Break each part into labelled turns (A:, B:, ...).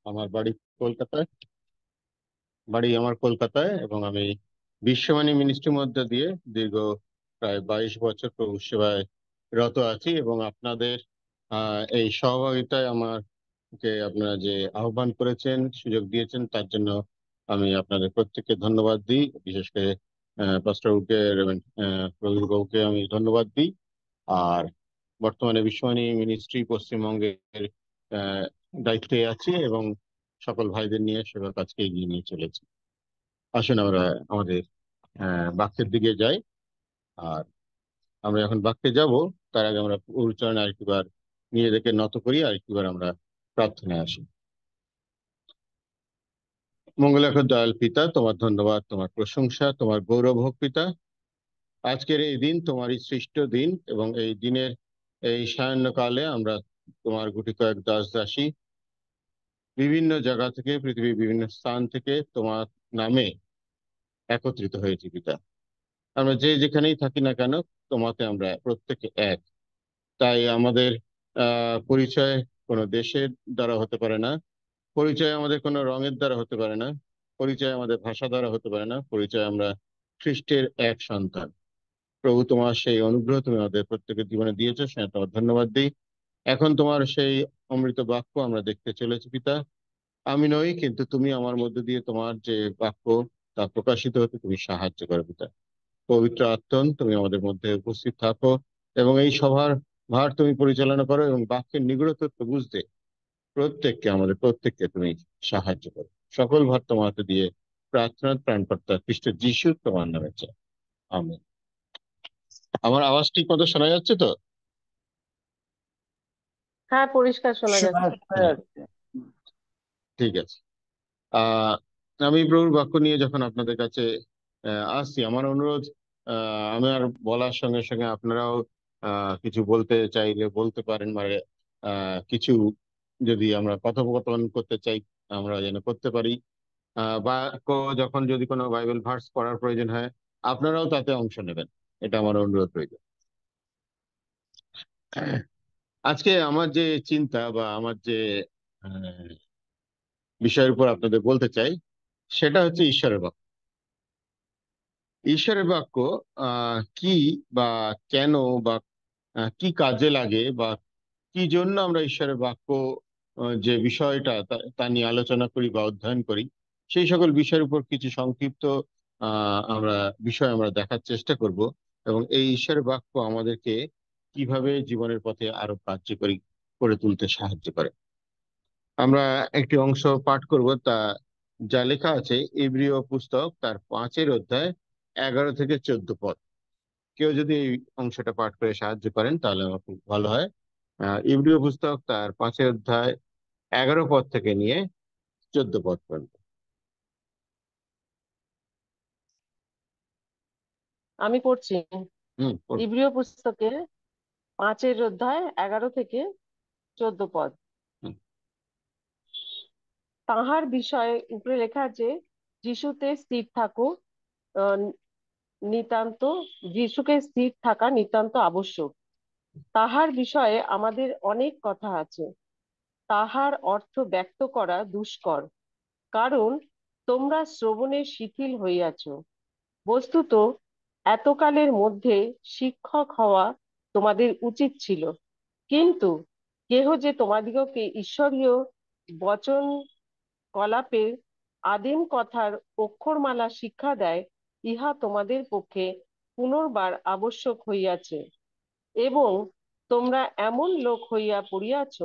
A: আমার কলকাতায় আমার কলকাতায়, এবং আমি বিশ্ববাণী মিনিস্ট্রির মধ্যে দিয়ে দীর্ঘ প্রায় 22 বছর প্রভু সেবায় রত আছি। এবং আপনাদের এই সহযোগিতায় আমাকে আপনারা যে আহ্বান করেছেন, সুযোগ দিয়েছেন, তার জন্য আমি আপনাদের প্রত্যেককে ধন্যবাদ দিই। বিশেষ করে পাস্টার বাবুকে, প্রবীর বাবুকে আমি ধন্যবাদ দিই। আর বর্তমানে বিশ্ববাণী মিনিস্ট্রি পশ্চিমবঙ্গের আহ, দায়িত্বে আছি, এবং সকল ভাইদের নিয়ে সেবা কাজকে এগিয়ে নিয়ে চলেছি। আসুন আমরা আমাদের বাক্যের দিকে যাই। আর আমরা এখন বাক্যে যাব, তার আগে আমরা উচ্চারণে আরেকটিবার নিজেদেরকে নত করি, আরেকটিবার আমরা প্রার্থনায় আসি। মঙ্গলাকর দয়াল পিতা, তোমার ধন্যবাদ, তোমার প্রশংসা, তোমার গৌরব হোক পিতা। আজকের এই দিন তোমারই সৃষ্ট দিন, এবং এই দিনের এই সায়াহ্নকালে আমরা তোমার গুটি কয়েক দাস দাসী বিভিন্ন জায়গা থেকে, পৃথিবীর বিভিন্ন স্থান থেকে তোমার নামে একত্রিত হয়েছি পিতা। আমরা যে যেখানেই থাকি না কেন, তোমাতে আমরা প্রত্যেকে এক। তাই আমাদের পরিচয় কোনো দেশের দ্বারা হতে পারে না, পরিচয় আমাদের কোনো রঙের দ্বারা হতে পারে না, পরিচয় আমাদের ভাষা দ্বারা হতে পারে না, পরিচয় আমরা খ্রিস্টের এক সন্তান। প্রভু, তোমার সেই অনুগ্রহ তুমি আমাদের প্রত্যেকের জীবনে দিয়েছো, সেটা তোমার ধন্যবাদ দিই। এখন তোমার সেই অমৃত বাক্য আমরা দেখতে চলেছি পিতা। আমি নই, কিন্তু তুমি আমার মধ্যে দিয়ে তোমার যে বাক্য, তা প্রকাশিত হতে তুমি সাহায্য করো পিতা। পবিত্র আত্মন, তুমি আমাদের মধ্যে উপস্থিত থাকো, এবং এই সভার ভার তুমি পরিচালনা করো, এবং বাক্যের নিগূঢ় তত্ত্ব বুঝতে আমাদের প্রত্যেককে তুমি সাহায্য করো। সকল ভার তোমার হাতে দিয়ে প্রার্থনা প্রাণকর্তা খ্রিস্ট যিশু তোমার নামে চাই, আমেন। আমার আওয়াজ ঠিক মতো শোনা যাচ্ছে তো?
B: হ্যাঁ, পরিষ্কার শোনা যাচ্ছে।
A: হ্যাঁ, ঠিক আছে। আহ আমি প্রভুর বাক্য নিয়ে যখন আপনাদের কাছে আসছি, আমার অনুরোধ, আমার বলার সঙ্গে সঙ্গে আপনারাও কিছু বলতে চাইলে বলতে পারেন। মানে কিছু যদি আমরা কথোপকথন করতে চাই, আমরা যেন করতে পারি। বাক্য যখন যদি কোনো বাইবেল ভার্স পড়ার প্রয়োজন হয়, আপনারাও তাতে অংশ নেবেন, এটা আমার অনুরোধ রইল। আজকে আমার যে চিন্তা বা আমার যে আহ, বিষয়ের উপর আপনাদের বলতে চাই, সেটা হচ্ছে ঈশ্বরের বাক্য। ঈশ্বরের বাক্য কি, বা কেন, বা কি কাজে লাগে, বা কি জন্য আমরা ঈশ্বরের বাক্য যে বিষয়টা তা নিয়ে আলোচনা করি বা অধ্যয়ন করি, সেই সকল বিষয়ের উপর কিছু সংক্ষিপ্ত আমরা আমরা দেখার চেষ্টা করব। এবং এই ঈশ্বরের বাক্য আমাদেরকে কিভাবে জীবনের পথে আরো কার্যকরী করে তুলতে সাহায্য করে। আমরা একটি অংশ পাঠ করব, তা যা লেখা আছে ইব্রিয় পুস্তক তার 5 অধ্যায় 11 থেকে 14 পদ। কেউ যদি এই অংশটা পাঠ করে সাহায্য করেন তাহলে আমার খুব ভালো হয়। ইব্রিয় পুস্তক তার 5 অধ্যায় 11 পদ থেকে নিয়ে 14 পদ পর্যন্ত।
B: আমি পড়ছি।
A: পড়ুন।
B: ইব্রিয় পুস্তকে 5 অধ্যায় 11 থেকে 14 পদ।
A: হুম।
B: তাহার বিষয়ে উপরে লেখা আছে, যিশুতে স্থির থাকো। আহ, নিতান্ত যিশুকে স্থির থাকা নিতান্ত আবশ্যক। তাহার বিষয়ে আমাদের অনেক কথা আছে, তাহার অর্থ ব্যক্ত করা দুষ্কর, কারণ তোমরা শ্রবণে শিথিল হইয়াছ। বস্তুত এতকালের মধ্যে শিক্ষক হওয়া তোমাদের উচিত ছিল, কিন্তু কেহ যে তোমাদিগকে ঈশ্বরীয় বচন কলাপের আদিম কথার অক্ষরমালা শিক্ষা দেয়, ইহা তোমাদের পক্ষে পুনর্বার আবশ্যক হইয়াছে। এবং তোমরা এমন লোক হইয়া পড়িয়াছ,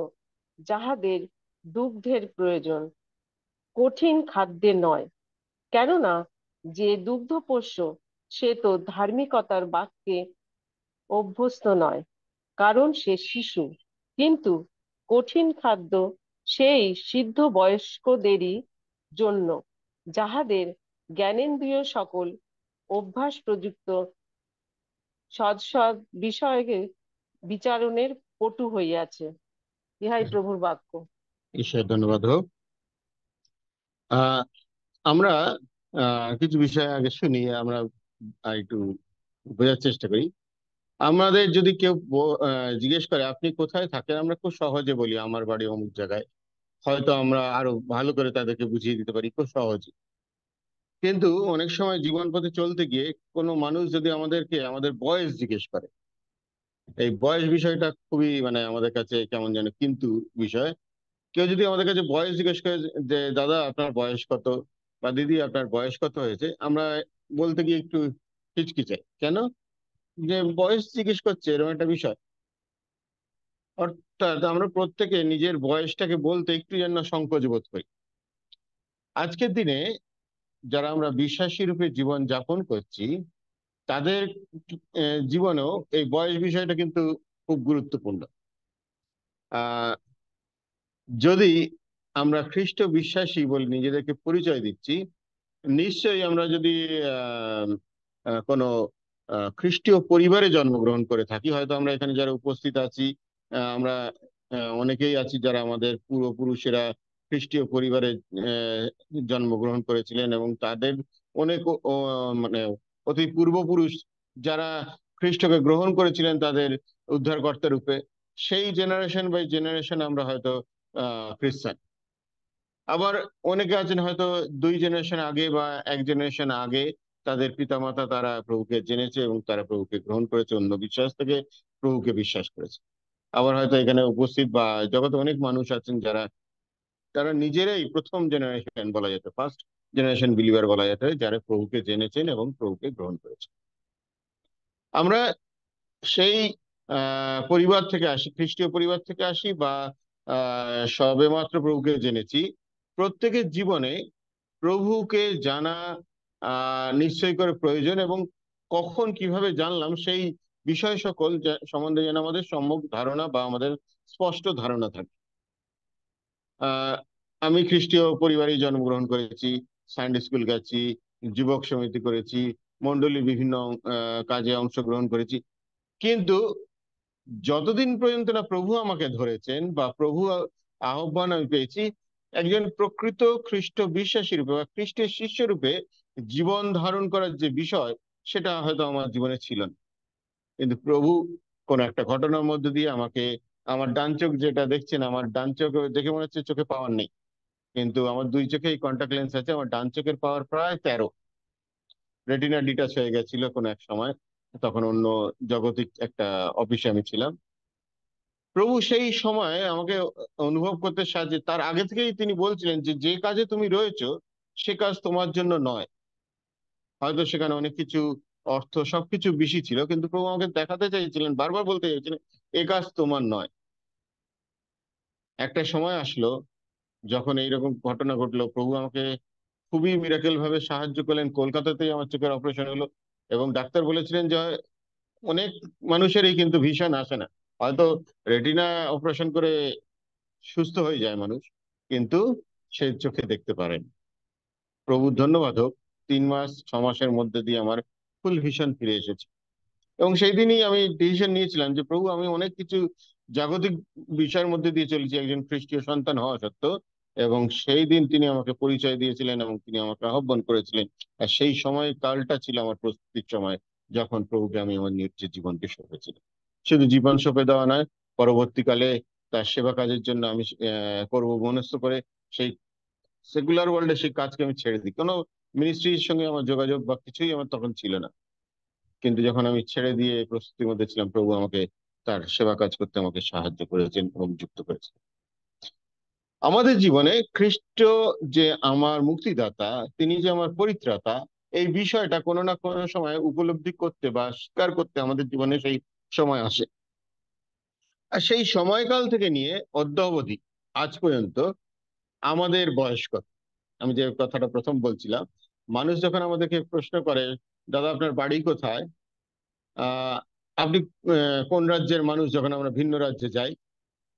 B: যাহাদের দুগ্ধের প্রয়োজন, কঠিন খাদ্যে নয়। কেননা যে দুগ্ধপোষ্য, সে তো ধার্মিকতার বাক্যে অভ্যস্ত নয়, কারণ সে শিশু। কিন্তু কঠিন খাদ্য সেই সিদ্ধ বয়স্কদেরই জন্য, যাহাদের জ্ঞানেন্দ্রিয় সকল অভ্যাস প্রযুক্ত সৎ সৎ বিষয়ে বিচারণের পটু হইয়াছে। ইহাই প্রভুর বাক্য।
A: ঈশ্বর ধন্যবাদ হোক। আহ আমরা কিছু বিষয় আগে শুনি, আমরা একটু বোঝার চেষ্টা করি। আমাদের যদি কেউ জিজ্ঞেস করে আপনি কোথায় থাকেন, আমরা খুব সহজে বলি আমার বাড়ি অমুক জায়গায়। হয়তো আমরা আরো ভালো করে তাদেরকে বুঝিয়ে দিতে পারি খুব সহজে। কিন্তু অনেক সময় জীবন পথে চলতে গিয়ে কোনো মানুষ যদি আমাদেরকে আমাদের বয়স জিজ্ঞেস করে, এই বয়স বিষয়টা খুবই মানে আমাদের কাছে কেমন যেন কিন্তু বিষয়। কেউ যদি আমাদের কাছে বয়স জিজ্ঞেস করে যে দাদা আপনার বয়স কত, বা দিদি আপনার বয়স কত হয়েছে, আমরা বলতে গিয়ে একটু হিচকিচাই কেন, যে বয়স জিজ্ঞেস করছে এরকম একটা বিষয়। অর্থাৎ আমরা প্রত্যেকে নিজের বয়সটাকে বলতে একটু যেন সংকোচ বোধ করি। আজকের দিনে যারা আমরা বিশ্বাসী রূপে জীবন যাপন করছি, তাদের জীবনেও এই বয়স বিষয়টা কিন্তু খুব গুরুত্বপূর্ণ। আহ যদি আমরা খ্রিস্ট বিশ্বাসী বলে নিজেদেরকে পরিচয় দিচ্ছি, নিশ্চয়ই আমরা যদি আহ কোনো খ্রিস্টীয় পরিবারে জন্মগ্রহণ করে থাকি, হয়তো আমরা এখানে যারা উপস্থিত আছি আমরা অনেকেই আছি যারা আমাদের পূর্বপুরুষেরা খ্রিস্টীয় পরিবারে আহ, জন্মগ্রহণ করেছিলেন, এবং তাদের অনেক মানে অতি পূর্বপুরুষ যারা খ্রিস্টকে গ্রহণ করেছিলেন তাদের উদ্ধারকর্তা রূপে, সেই জেনারেশন বাই জেনারেশন আমরা হয়তো খ্রিস্টান। আবার অনেকে আছেন হয়তো দুই জেনারেশন আগে বা এক জেনারেশন আগে তাদের পিতামাতা তারা প্রভুকে জেনেছে এবং তারা প্রভুকে গ্রহণ করেছে, অন্য বিশ্বাস থেকে প্রভুকে বিশ্বাস করেছে। আবার হয়তো এখানে উপস্থিত বা জগতে অনেক মানুষ আছেন যারা তারা নিজেরাই প্রথম জেনারেশন বলা যেত, ফার্স্ট জেনারেশন বিলিভার বলা যেত, যারা প্রভুকে জেনেছেন এবং প্রভুকে গ্রহণ করেছেন। আমরা সেই পরিবার থেকে আসি, খ্রিস্টীয় পরিবার থেকে আসি বা সবেমাত্র প্রভুকে জেনেছি, প্রত্যেকের জীবনে প্রভুকে জানা নিশ্চয় করে প্রয়োজন, এবং কখন কিভাবে জানলাম সেই বিষয় সকল সম্বন্ধে যেন আমাদের সম্যক ধারণা বা আমাদের স্পষ্ট ধারণা থাকে। আহ আমি খ্রিস্টীয় পরিবারেই জন্মগ্রহণ করেছি, সানডে স্কুল গেছি, যুবক সমিতি করেছি, মণ্ডলীর বিভিন্ন কাজে অংশগ্রহণ করেছি। কিন্তু যতদিন পর্যন্ত না প্রভু আমাকে ধরেছেন বা প্রভু আহ্বান আমি পেয়েছি একজন প্রকৃত খ্রিস্ট বিশ্বাসী রূপে বা খ্রিস্টের শিষ্য রূপে জীবন ধারণ করার যে বিষয়, সেটা হয়তো আমার জীবনে ছিল না। কিন্তু প্রভু কোন একটা ঘটনার মধ্যে দিয়ে আমাকে, আমার ডান চোখ যেটা দেখছেন, আমার ডান চোখ দেখে মনে হচ্ছে চোখে পাওয়ার নেই, কিন্তু আমার দুই চোখেই কন্টাক্ট লেন্স আছে, আমার ডান চোখের পাওয়ার প্রায় 13, রেটিনা ডিটাচ হয়ে গেছিল কোন এক সময়, তখন অন্য জাগতিক একটা অফিসে আমি ছিলাম। প্রভু সেই সময় আমাকে অনুভব করতে সাহায্য, তার আগে থেকেই তিনি বলছিলেন যে যে কাজে তুমি রয়েছো সে কাজ তোমার জন্য নয়। হয়তো সেখানে অনেক কিছু অর্থ সবকিছু বেশি ছিল, কিন্তু প্রভু আমাকে দেখাতে চাইছিলেন, বারবার বলতে চাইছিলেন এ কাজ তোমার নয়। একটা সময় আসলো যখন এইরকম ঘটনা ঘটলো, প্রভু আমাকে খুবই মিরাকেল ভাবে সাহায্য করলেন। কলকাতাতেই আমার চোখের অপারেশন হলো, এবং ডাক্তার বলেছিলেন যে অনেক মানুষেরই কিন্তু ভিশন আসে না, হয়তো রেটিনা অপারেশন করে সুস্থ হয়ে যায় মানুষ, কিন্তু সে চোখে দেখতে পারেন। প্রভুর ধন্যবাদ হোক, 3 মাস 6 মাসের মধ্যে দিয়ে আমার ফুল ভিশন ফিরে এসেছে। এবং সেই দিনই আমি ডিসিশন নিয়েছিলাম যে প্রভু আমি অনেক কিছু জাগতিক বিষয়ের মধ্যে দিয়ে চলেছি একজন খ্রিস্টীয় সন্তান হওয়া সত্ত্বেও। এবং সেই দিন তিনি আমাকে পরিচয় দিয়েছিলেন এবং তিনি আমাকে আহ্বান করেছিলেন। আর সেই সময় কালটা ছিল আমার প্রস্তুতির সময়, যখন প্রভুকে আমি আমার নিজের জীবনকে সঁপেছিলাম। শুধু জীবন সঁপে দেওয়া নয়, পরবর্তীকালে তার সেবা কাজের জন্য আমি করব মনস্থ করে সেই সেকুলার ওয়ার্ল্ডে সেই কাজকে আমি ছেড়ে দিই। কোনো মিনিস্ট্রির সঙ্গে আমার যোগাযোগ বা কিছুই আমার তখন ছিল না, কিন্তু যখন আমি ছেড়ে দিয়ে প্রস্তুতির মধ্যে ছিলাম, প্রভু আমাকে তার সেবা কাজ করতে আমাকে সাহায্য করেছেন এবং যুক্ত করেছেন। আমাদের জীবনে খ্রিস্ট যে আমার মুক্তিদাতা, তিনি যে আমার পরিত্রাতা, এই বিষয়টা কোনো না কোনো সময় উপলব্ধি করতে বা স্বীকার করতে আমাদের জীবনে সেই সময় আসে। আর সেই সময়কাল থেকে নিয়ে অদ্য অবধি আজ পর্যন্ত আমাদের বয়স কত, আমি যে কথাটা প্রথম বলছিলাম, মানুষ যখন আমাদেরকে প্রশ্ন করে দাদা আপনার বাড়ি কোথায়, আহ আপনি কোন রাজ্যের মানুষ, যখন আমরা ভিন্ন রাজ্যে যাই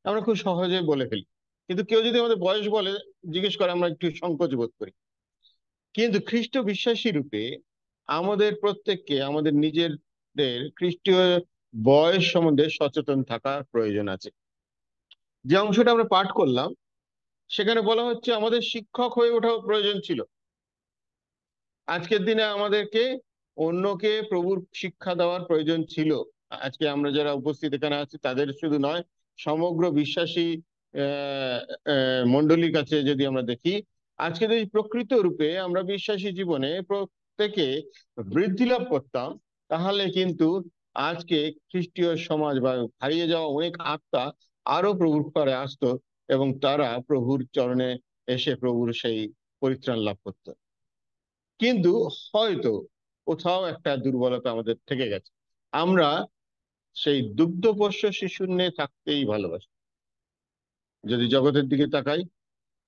A: আমরা খুব সহজে বলে ফেলি। কিন্তু কেউ যদি আমাদের বয়স বলে জিজ্ঞেস করে আমরা একটু সংকোচ বোধ করি। কিন্তু খ্রিস্ট বিশ্বাসী রূপে আমাদের প্রত্যেককে আমাদের নিজেদের খ্রিস্টীয় বয়স সম্বন্ধে সচেতন থাকা প্রয়োজন আছে। যে অংশটা আমরা পাঠ করলাম সেখানে বলা হচ্ছে আমাদের শিক্ষক হয়ে ওঠা প্রয়োজন ছিল। আজকের দিনে আমাদেরকে অন্যকে প্রভুর শিক্ষা দেওয়ার প্রয়োজন ছিল। আজকে আমরা যারা উপস্থিত এখানে আছি তাদের শুধু নয়, সমগ্র বিশ্বাসী মণ্ডলীর কাছে যদি আমরা দেখি, আজকে যদি প্রকৃত রূপে আমরা বিশ্বাসী জীবনে প্রত্যেকে বৃদ্ধি লাভ করতাম, তাহলে কিন্তু আজকে খ্রিস্টীয় সমাজ বা হারিয়ে যাওয়া অনেক আত্মা আরো প্রভুর ঘরে আসতো এবং তারা প্রভুর চরণে এসে প্রভুর সেই পরিত্রাণ লাভ করতো। কিন্তু হয়তো কোথাও একটা দুর্বলতা আমাদের থেকে গেছে, আমরা সেই দুগ্ধপোষ্য শিশুর নিয়ে থাকতেই ভালোবাসি। যদি জগতের দিকে তাকাই,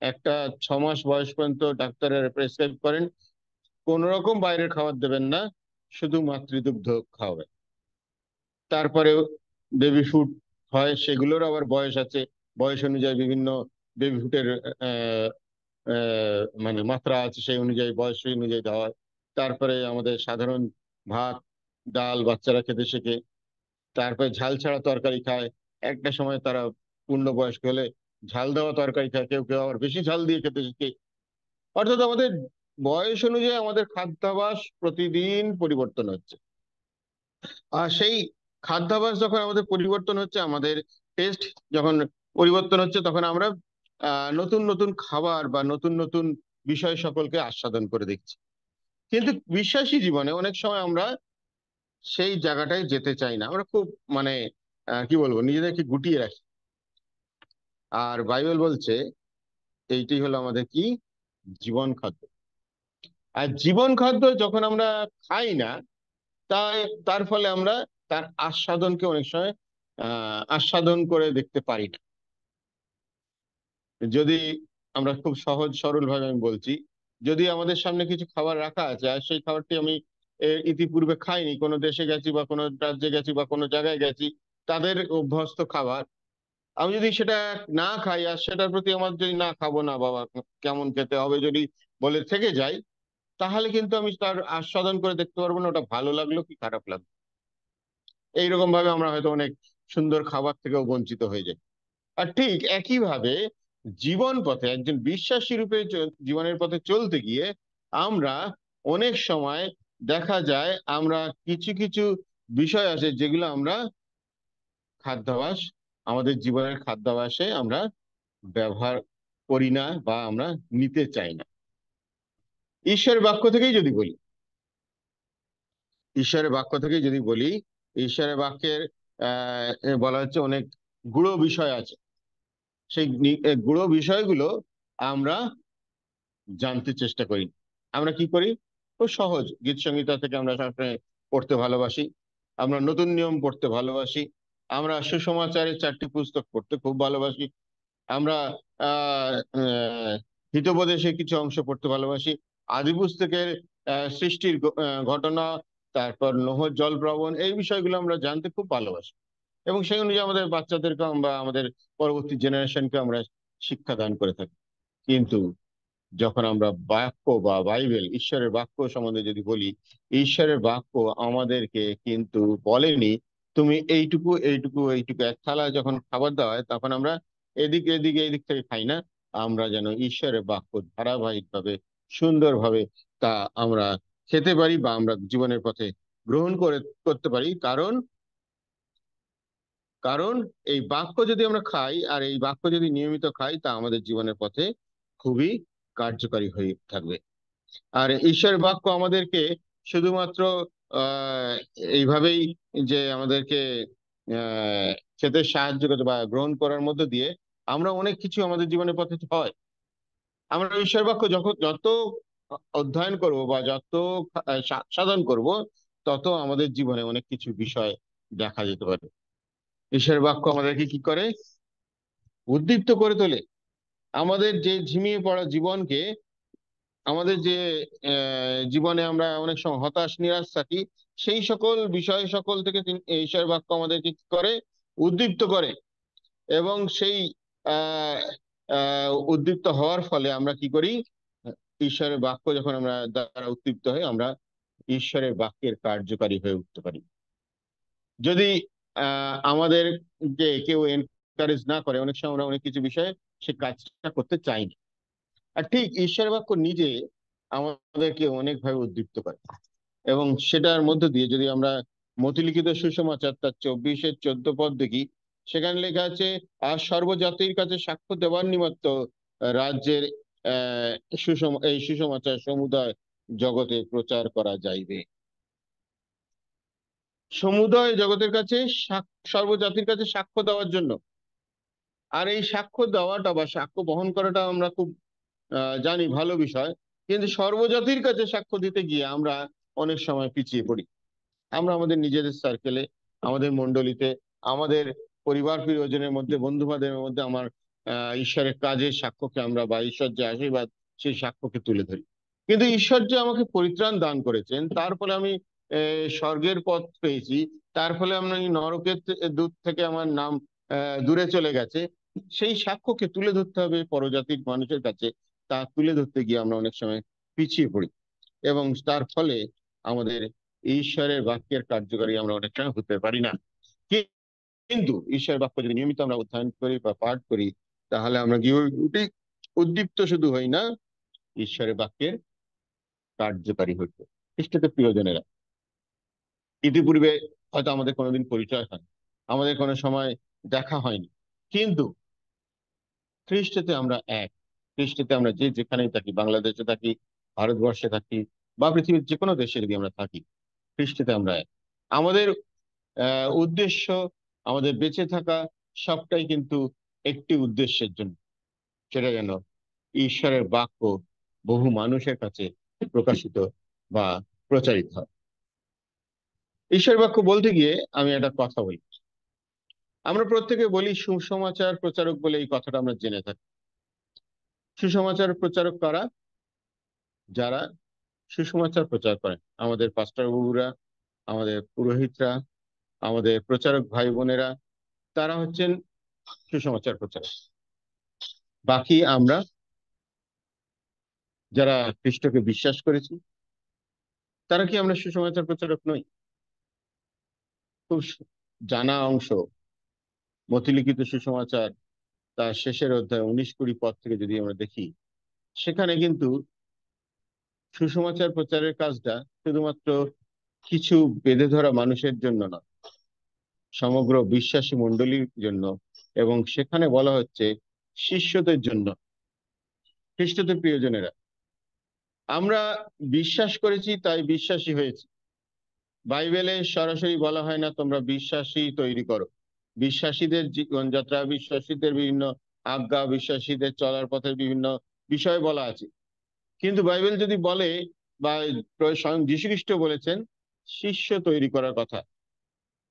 A: একটা 6 মাস বয়স পর্যন্ত ডাক্তারের প্রেসক্রাইব করেন কোন রকম বাইরের খাবার দেবেন না, শুধু মাতৃদুগ্ধ খাওয়াবেন। তারপরেও বেবি ফুড হয়, সেগুলোর আবার বয়স আছে, বয়স অনুযায়ী বিভিন্ন বেবি ফুডের মানে মাত্রা আছে, সেই অনুযায়ী বয়স অনুযায়ী দেওয়া হয়। তারপরে আমাদের সাধারণ ভাত ডাল বাচ্চারা খেতে শেখে, তারপরে ঝাল ছাড়া তরকারি খায়। একটা সময় তারা পূর্ণবয়স্ক হলে ঝাল দেওয়া তরকারি খায়, কেউ কেউ আবার বেশি ঝাল দিয়ে খেতে শিখে। অর্থাৎ আমাদের বয়স অনুযায়ী আমাদের খাদ্যাভ্যাস প্রতিদিন পরিবর্তন হচ্ছে। আর সেই খাদ্যাভ্যাস যখন আমাদের পরিবর্তন হচ্ছে, আমাদের টেস্ট যখন পরিবর্তন হচ্ছে, তখন আমরা নতুন নতুন খাবার বা নতুন নতুন বিষয় সকলকে আস্বাদন করে দেখছি। কিন্তু বিশ্বাসী জীবনে অনেক সময় আমরা সেই জায়গাটায় যেতে চাই না, আমরা খুব মানে কি বলবো, নিজেদেরকে গুটিয়ে রাখি। আর বাইবেল বলছে এইটি হলো আমাদের কি, জীবন খাদ্য। আর জীবন খাদ্য যখন আমরা খাই না, তাই তার ফলে আমরা তার আস্বাদনকে অনেক সময় আস্বাদন করে দেখতে পারি না। যদি আমরা খুব সহজ সরল ভাবে আমি বলছি, যদি আমাদের সামনে কিছু খাবার রাখা আছে আর সেই খাবারটি আমি ইতিপূর্বে খাইনি, কোনো দেশে গেছি বা কোনো রাজ্যে গেছি বা কোনো জায়গায় গেছি, তাদের অভ্যস্ত খাবার, আমি যদি সেটা না খাই আর সেটার প্রতি আমার যদি না খাবো না বাবা কেমন খেতে হবে যদি বলে থেকে যাই, তাহলে কিন্তু আমি তার আস্বাদন করে দেখতে পারবো না ওটা ভালো লাগলো কি খারাপ লাগলো। এইরকম ভাবে আমরা হয়তো অনেক সুন্দর খাবার থেকেও বঞ্চিত হয়ে যাই। আর ঠিক একই ভাবে জীবন পথে একজন বিশ্বাসী রূপে জীবনের পথে চলতে গিয়ে আমরা অনেক সময় দেখা যায় আমরা কিছু কিছু বিষয় আছে যেগুলো আমরা খাদ্যাভ্যাস, আমাদের জীবনের খাদ্যাভ্যাসে আমরা ব্যবহার করি না বা আমরা নিতে চাই না। ঈশ্বরের বাক্য থেকেই যদি বলি, ঈশ্বরের বাক্য থেকেই যদি বলি, ঈশ্বরের বাক্যের বলা হচ্ছে অনেক গূঢ় বিষয় আছে। সেই গূঢ় বিষয়গুলো আমরা জানতে চেষ্টা করি। আমরা কি করি, খুব সহজ, গীত সংহিতা থেকে আমরা সবসময় পড়তে ভালোবাসি, আমরা নতুন নিয়ম পড়তে ভালোবাসি, আমরা সুসমাচারের 4টি পুস্তক পড়তে খুব ভালোবাসি, আমরা আহ আহ, হিতোপদেশের কিছু অংশ পড়তে ভালোবাসি, আদি পুস্তকের সৃষ্টির ঘটনা, তারপর নোহর জলপ্লাবন, এই বিষয়গুলো আমরা জানতে খুব ভালোবাসি এবং সেই অনুযায়ী আমাদের বাচ্চাদেরকে বা আমাদের পরবর্তী জেনারেশনকে আমরা শিক্ষা দান করে থাকি। কিন্তু যখন আমরা বাক্য বা বাইবেল ঈশ্বরের বাক্য সম্বন্ধে যদি বলি, ঈশ্বরের বাক্য আমাদেরকে কিন্তু বলেনি তুমি এইটুকু এইটুকু এইটুকু, এক থালা যখন খাবার দেওয়া হয় তখন আমরা এদিক এদিকে এদিক থেকে খাই না, আমরা যেন ঈশ্বরের বাক্য ধারাবাহিকভাবে সুন্দরভাবে তা আমরা খেতে পারি বা আমরা জীবনের পথে গ্রহণ করতে পারি। কারণ কারণ এই বাক্য যদি আমরা খাই আর এই বাক্য যদি নিয়মিত খাই, তা আমাদের জীবনের পথে খুবই কার্যকারী হয়ে থাকবে। আর ঈশ্বরের বাক্য আমাদেরকে শুধুমাত্র আহ এইভাবেই যে আমাদেরকে খেতে সাহায্য করতে বা গ্রহণ করার মধ্য দিয়ে আমরা অনেক কিছু আমাদের জীবনের পথে হয়। আমরা ঈশ্বর বাক্য যখন যত অধ্যয়ন করব বা যত সাধন করব, তত আমাদের জীবনে অনেক কিছু বিষয় দেখা যেতে পারে। ঈশ্বরের বাক্য আমাদেরকে কি করে, উদ্দীপ্ত করে তোলে। আমাদের যে ঝিমিয়ে পড়া জীবনকে, আমাদের যে জীবনে আমরা অনেক সময় হতাশ নিরাশ থাকি, সেই সকল বিষয় সকল থেকে ঈশ্বরের বাক্য আমাদেরকে কি করে, উদ্দীপ্ত করে। এবং সেই আহ উদ্দীপ্ত হওয়ার ফলে আমরা কি করি, ঈশ্বরের বাক্য যখন আমরা দ্বারা উদ্দীপ্ত হই, আমরা ঈশ্বরের বাক্যের কার্যকারী হয়ে উঠতে পারি। যদি আমাদের যে কেউ এনকারেজ না করে, অনেক সময় আমরা অনেক কিছু বিষয়ে সে কাজটা করতে চাই না। আর ঠিক ঈশ্বরের বাক্য নিজে আমাদেরকে অনেকভাবে উদ্দীপ্ত করে এবং সেটার মধ্য দিয়ে যদি আমরা মতিলিখিত সুসমাচার তার 24-14 পদ দেখি, সেখানে লেখা আছে, আর সর্বজাতির কাছে সাক্ষ্য দেওয়ার নিমিত্ত রাজ্যের এই সুসমাচার সমুদয় জগতে প্রচার করা যাইবে। সমুদয় জগতের কাছে সর্বজাতির কাছে সাক্ষ্য দেওয়ার জন্য। আর এই সাক্ষ্য দেওয়াটা বা সাক্ষ্য বহন করাটা আমরা খুব জানি ভালো বিষয়, কিন্তু সর্বজাতির কাছে সাক্ষ্য দিতে গিয়ে আমরা অনেক সময় পিছিয়ে পড়ি। আমরা আমাদের নিজেদের সার্কেলে, আমাদের মণ্ডলীতে, আমাদের পরিবার প্রিয়জনের মধ্যে, বন্ধু বান্ধবের মধ্যে আমার ঈশ্বরের কাজের সাক্ষ্যকে আমরা, বা ঈশ্বর যে আশীর্বাদ, সেই সাক্ষ্যকে তুলে ধরি। কিন্তু ঈশ্বর যে আমাকে পরিত্রাণ দান করেছেন, তার ফলে আমি স্বর্গের পথ পেয়েছি, তার ফলে আমি নরকের দূর থেকে আমার নাম দূরে চলে গেছে, সেই সাক্ষ্যকে তুলে ধরতে হবে পরজাতির মানুষের কাছে। তা তুলে ধরতে গিয়ে আমরা অনেক সময় পিছিয়ে পড়ি, এবং তার ফলে আমাদের ঈশ্বরের বাক্যের কার্যকারী আমরা অনেক সময় হতে পারি না। কিন্তু ঈশ্বরের বাক্য যদি নিয়মিত আমরা অধ্যয়ন করি বা পাঠ করি, তাহলে আমরা কি উদ্দীপ্ত শুধু হই না, ঈশ্বরের বাক্যের কার্যকারী হইতে। খ্রিস্টকে প্রিয়জনেরা, ইতিপূর্বে হয়তো আমাদের কোনোদিন পরিচয় হয়, আমাদের কোনো সময় দেখা হয়নি, কিন্তু খ্রিস্টতে আমরা এক। খ্রিস্টতে আমরা যে যেখানেই থাকি, বাংলাদেশে থাকি, ভারতবর্ষে থাকি, বা পৃথিবীর যে কোনো দেশে যদি আমরা থাকি, খ্রিস্টতে আমরা এক। আমাদের উদ্দেশ্য, আমাদের বেঁচে থাকা, সবটাই কিন্তু একটি উদ্দেশ্যের জন্য, সেটা যেন ঈশ্বরের বাক্য বহু মানুষের কাছে প্রকাশিত বা প্রচারিত হয়। ঈশ্বরের বাক্য বলতে গিয়ে আমি একটা কথা বলি। আমরা প্রত্যেকে বলি সুসমাচার প্রচারক বলে, এই কথাটা আমরা জেনে থাকি। সুসমাচার প্রচারক কারা? যারা সুসমাচার প্রচার করেন, আমাদের পাস্টর বাবুরা, আমাদের পুরোহিতরা, আমাদের প্রচারক ভাই বোনেরা, তারা হচ্ছেন সুসমাচার প্রচারক। বাকি আমরা যারা খ্রিস্টকে বিশ্বাস করেছি, তারা কি আমরা সুসমাচার প্রচারক নই? খুব জানা অংশ মতিলিখিত সুসমাচার, তার শেষের অধ্যায় 19-20 পদ থেকে যদি আমরা দেখি, সেখানে কিন্তু সুসমাচার প্রচারের কাজটা শুধুমাত্র কিছু বেঁধে ধরা মানুষের জন্য নয়, সমগ্র বিশ্বাসী মণ্ডলীর জন্য। এবং সেখানে বলা হচ্ছে শিষ্যদের জন্য। খ্রিস্টদের প্রিয়জনেরা, আমরা বিশ্বাস করেছি তাই বিশ্বাসী হয়েছি। বাইবেলে সরাসরি বলা হয় না তোমরা বিশ্বাসী তৈরি করো। বিশ্বাসীদের জীবনযাত্রা, বিশ্বাসীদের বিভিন্ন আজ্ঞা, বিশ্বাসীদের চলার পথের বিভিন্ন বিষয় বলা আছে। কিন্তু বাইবেল যদি বলে, বা স্বয়ং যীশুখ্রিস্ট বলেছেন শিষ্য তৈরি করার কথা,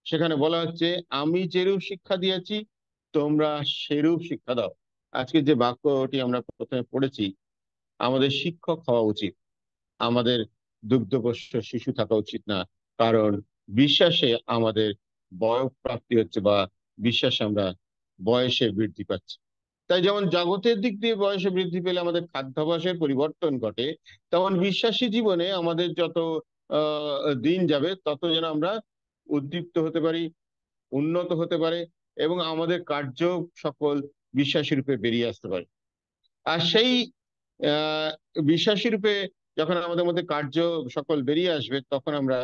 A: সেখানে বলা হচ্ছে আমি যেরূপ শিক্ষা দিয়েছি তোমরা সেরূপ শিক্ষা দাও। আজকে যে বাক্যটি আমরা প্রথমে পড়েছি, আমাদের শিক্ষক হওয়া উচিত, আমাদের দুগ্ধপোষ্য শিশু থাকা উচিত না। কারণ বিশ্বাসে আমাদের বয়ঃপ্রাপ্তি হচ্ছে, বা বিশ্বাসে আমরা বয়সে বৃদ্ধি পাচ্ছি। তাই যেমন জগতের দিক দিয়ে বয়সে বৃদ্ধি পেলে আমাদের খাদ্যাভ্যাসের পরিবর্তন ঘটে, তেমন বিশ্বাসী জীবনে আমাদের যত দিন যাবে, তত যেন আমরা উদ্দীপ্ত হতে পারি, উন্নত হতে পারে, এবং আমাদের কার্য সকল বিশ্বাসী রূপে বেরিয়ে আসতে পারে। আর সেই আহ বিশ্বাসী রূপে যখন আমাদের মধ্যে কার্য সকল বেরিয়ে আসবে, তখন আমরা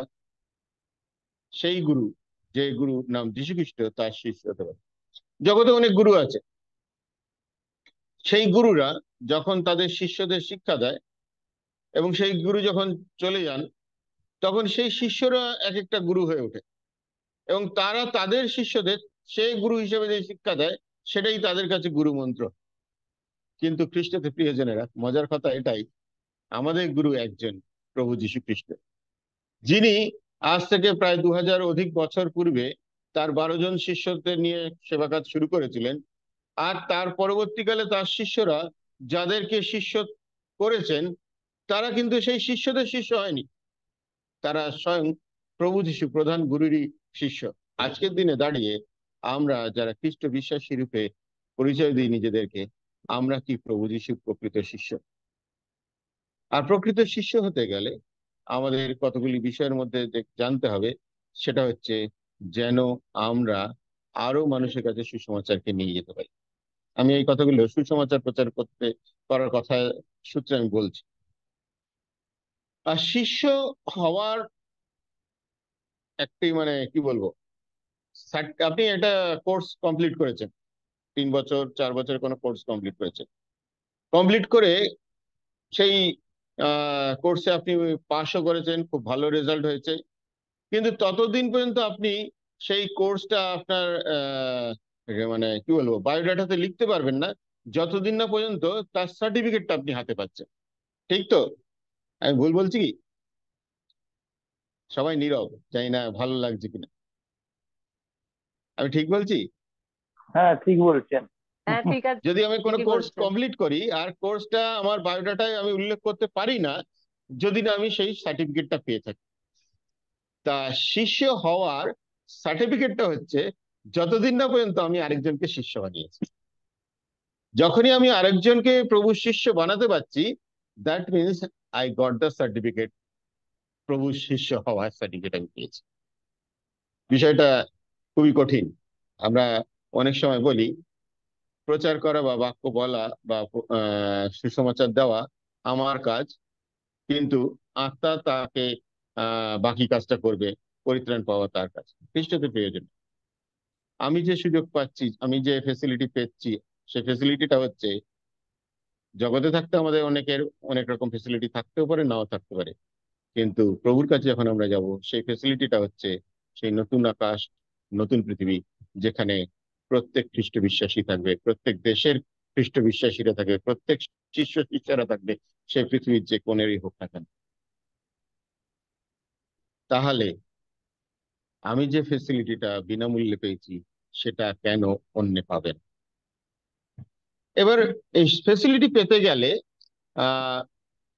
A: সেই গুরু, যে গুরু নাম যীশু খ্রিস্ট, তার শিষ্য হতে পারি। জগতে অনেক গুরু আছে, সেই গুরুরা যখন তাদের শিষ্যদের শিক্ষা দেয়, এবং সেই গুরু যখন চলে যান, তখন সেই শিষ্যরা এক একটা গুরু হয়ে ওঠে, এবং তারা তাদের শিষ্যদের সেই গুরু হিসেবে যে শিক্ষা দেয়, সেটাই তাদের কাছে গুরু মন্ত্র। কিন্তু খ্রিস্টতে প্রিয়জনেরা, মজার কথা এটাই, আমাদের গুরু একজন, প্রভু যীশু খ্রিস্ট, যিনি আজ থেকে প্রায় 2000 অধিক বছর পূর্বে তার 12 জন শিষ্যদের নিয়ে সেবা কাজ শুরু করেছিলেন। আর তার পরবর্তীকালে তার শিষ্যরা যাদেরকে শিষ্য করেছেন, তারা কিন্তু সেই শিষ্যদের শিষ্য হয়নি, তারা স্বয়ং প্রভু যীশু প্রধান গুরুরই শিষ্য। আজকের দিনে দাঁড়িয়ে আমরা যারা খ্রিস্ট বিশ্বাসী রূপে পরিচয় দিই নিজেদেরকে, আমরা কি প্রভু যীশুর প্রকৃত শিষ্য? আর প্রকৃত শিষ্য হতে গেলে আমাদের কতগুলি বিষয়ের মধ্যে জানতে হবে, সেটা হচ্ছে যেন আমরা আরো মানুষের কাছে সুসমাচারকে নিয়ে যেতে পারি। আমি এই কথাগুলো সুসমাচার প্রচার করার কথা সূত্রে আমি বলছি। আর শিষ্য হওয়ার একটি, মানে কি বলবো, আপনি একটা কোর্স কমপ্লিট করেছেন, 3 বছর 4 বছর কোনো কোর্স কমপ্লিট করেছেন, কমপ্লিট করে সেই কোর্সে আপনি পাশও করেছেন, খুব ভালো রেজাল্ট হয়েছে, কিন্তু ততদিন পর্যন্ত আপনি সেই কোর্সটা আপনার মানে কি বলবো বায়োডাটাতে লিখতে পারবেন না যতদিন না পর্যন্ত তার সার্টিফিকেটটা আপনি হাতে পাচ্ছেন। ঠিক তো? আমি ভুল বলছি কি? সবাই নীরব, জানি না ভালো লাগছে কিনা। আমি ঠিক বলছি?
C: হ্যাঁ, ঠিক বলছেন।
B: হ্যাঁ ঠিক আছে,
A: যদি আমি কোনো
B: ঠিকই
A: কোর্স
B: বলছেন।
A: কমপ্লিট করি আর কোর্সটা আমার বায়োডাটায় আমি উল্লেখ করতে পারি না যদি না আমি সেই সার্টিফিকেটটা পেয়ে থাকি। তা শিষ্য হওয়ার সার্টিফিকেটটা হচ্ছে যতদিন না পর্যন্ত আমি আরেকজনকে শিষ্য বানিয়েছি। যখনই আমি আরেকজনকে প্রভু শিষ্য বানাতে পারছি, that means I got the certificate, প্রভু শিষ্য হওয়ার সার্টিফিকেট আমি পেয়েছি। বিষয়টা খুবই কঠিন। আমরা অনেক সময় বলি প্রচার করা বা বাক্য বলা বা সুসমাচার দেওয়া আমার কাজ, কিন্তু আত্মা তাকে বাকি কাজটা করবে, পরিত্রাণ পাওয়া তার কাজ। খ্রিস্টতে প্রয়োজন। আমি যে সুযোগ পাচ্ছি, আমি যে ফেসিলিটি পেয়েছি, সেই ফেসিলিটিটা হচ্ছে জগতে থাকতে আমাদের অনেকের অনেক রকম ফেসিলিটি থাকতেও পারে, নাও থাকতে পারে, কিন্তু প্রভুর কাছে যখন আমরা যাব সেই ফেসিলিটিটা হচ্ছে সেই নতুন আকাশ, নতুন পৃথিবী, যেখানে প্রত্যেক খ্রিস্ট বিশ্বাসী থাকবে, প্রত্যেক দেশের খ্রিস্ট বিশ্বাসীরা থাকবে, প্রত্যেক শিষ্য শিষ্যরা থাকবে, সেই পৃথিবীর যে কোনেরই হোক না কেন। তাহলে আমি যে ফেসিলিটিটা বিনামূল্যে পেয়েছি সেটা কেন অন্য পাবেন? এবার এই ফেসিলিটি পেতে গেলে আহ